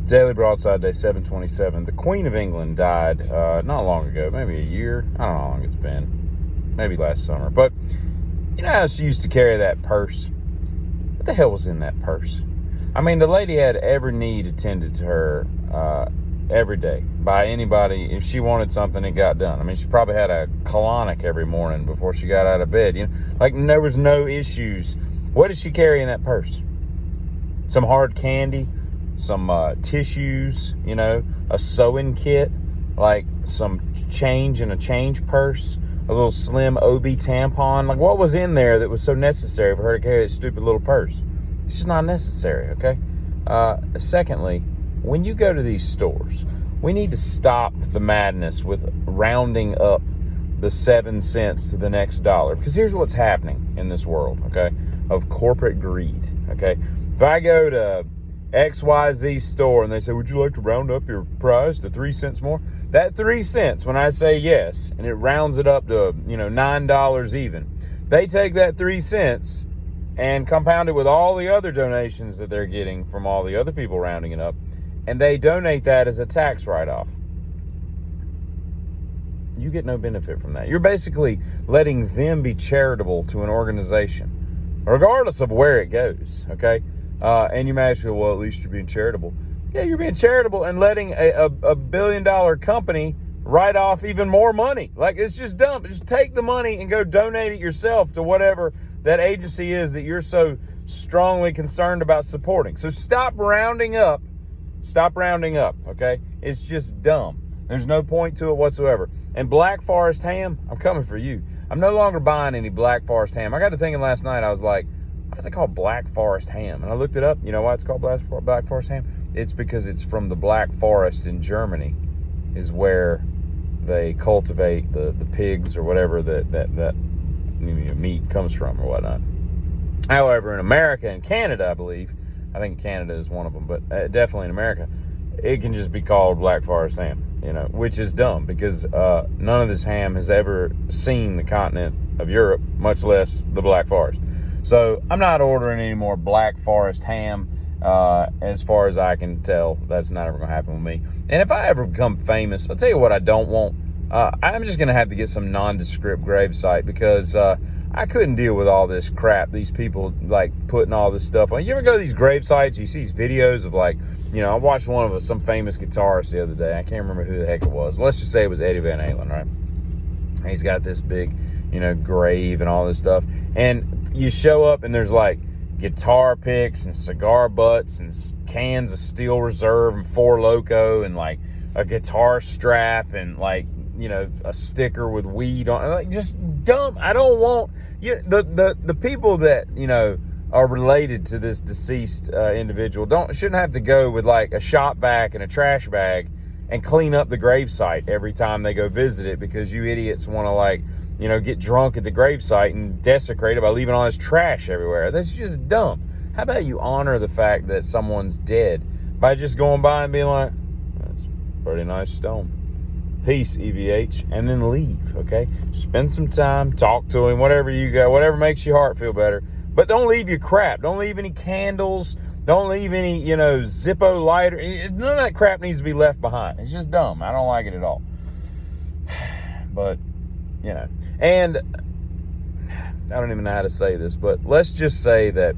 Daily Broadside, day 727. The Queen of England died not long ago, maybe a year. I don't know how long it's been. Maybe last summer. But you know how she used to carry that purse? What the hell was in that purse? I mean, the lady had every need attended to her every day by anybody. If she wanted something, it got done. I mean, she probably had a colonic every morning before she got out of bed. You know, like there was no issues. What did she carry in that purse? Some hard candy, some tissues, you know, a sewing kit, like some change in a change purse, a little slim OB tampon. Like, what was in there that was so necessary for her to carry that stupid little purse? It's just not necessary, okay? Secondly, when you go to these stores, we need to stop the madness with rounding up the 7 cents to the next dollar. Because here's what's happening in this world, okay, of corporate greed, okay? If I go to XYZ store and they say, would you like to round up your price to 3 cents more? That 3 cents, when I say yes, and it rounds it up to, $9 even, they take that 3 cents and compound it with all the other donations that they're getting from all the other people rounding it up, and they donate that as a tax write-off. You get no benefit from that. You're basically letting them be charitable to an organization, regardless of where it goes, okay? And you might say, well, at least you're being charitable. Yeah, you're being charitable and letting a billion-dollar company write off even more money. Like, it's just dumb. Just take the money and go donate it yourself to whatever that agency is that you're so strongly concerned about supporting. So stop rounding up. Stop rounding up, okay? It's just dumb. There's no point to it whatsoever. And Black Forest ham, I'm coming for you. I'm no longer buying any Black Forest ham. I got to thinking last night, I was like, why is it called Black Forest ham? And I looked it up. You know why it's called Black Forest ham? It's because it's from the Black Forest in Germany, is where they cultivate the pigs or whatever that meat comes from or whatnot. However, in America and Canada, I think Canada is one of them, but definitely in America, it can just be called Black Forest ham, which is dumb because none of this ham has ever seen the continent of Europe, much less the Black Forest. So I'm not ordering any more Black Forest ham. As far as I can tell, that's not ever going to happen with me. And if I ever become famous, I'll tell you what I don't want. I'm just going to have to get some nondescript gravesite because I couldn't deal with all this crap. These people like putting all this stuff on. You ever go to these grave sites? You see these videos of like, I watched one of some famous guitarist the other day. I can't remember who the heck it was. Let's just say it was Eddie Van Halen, right? And he's got this big, grave and all this stuff. And you show up and there's like guitar picks and cigar butts and cans of Steel Reserve and Four Loko and like a guitar strap and like, a sticker with weed on, like just dumb. I don't want the people that, are related to this deceased individual shouldn't have to go with like a shop vac and a trash bag and clean up the gravesite every time they go visit it because you idiots want to like, get drunk at the gravesite and desecrate it by leaving all this trash everywhere. That's just dumb. How about you honor the fact that someone's dead by just going by and being like, that's a pretty nice stone. Peace, EVH, and then leave, okay? Spend some time, talk to him, whatever you got, whatever makes your heart feel better. But don't leave your crap. Don't leave any candles. Don't leave any, Zippo lighter. None of that crap needs to be left behind. It's just dumb. I don't like it at all. But, and I don't even know how to say this, but let's just say that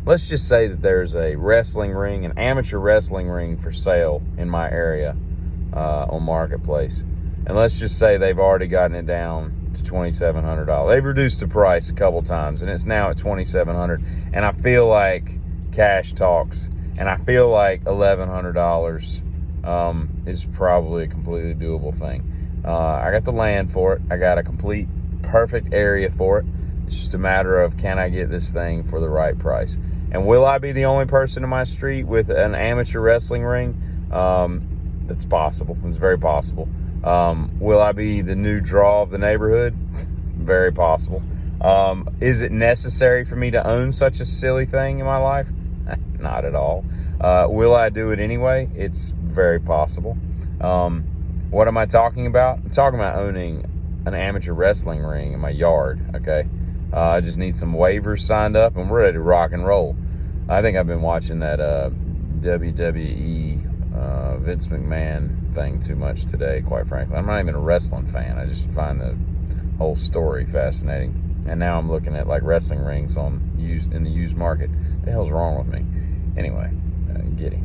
there's a wrestling ring, an amateur wrestling ring for sale in my area on Marketplace. And let's just say they've already gotten it down to $2,700. They've reduced the price a couple times, and it's now at $2,700. And I feel like cash talks, and I feel like $1,100 is probably a completely doable thing. I got the land for it. I got a complete perfect area for it. It's just a matter of, can I get this thing for the right price? And will I be the only person in my street with an amateur wrestling ring? That's possible. It's very possible. Will I be the new draw of the neighborhood? Very possible. Is it necessary for me to own such a silly thing in my life? Not at all. Will I do it anyway? It's very possible. What am I talking about? I'm talking about owning an amateur wrestling ring in my yard, okay? I just need some waivers signed up and we're ready to rock and roll. I think I've been watching that WWE Vince McMahon thing too much today, quite frankly. I'm not even a wrestling fan. I just find the whole story fascinating. And now I'm looking at like wrestling rings in the used market. What the hell's wrong with me? Anyway, giddy.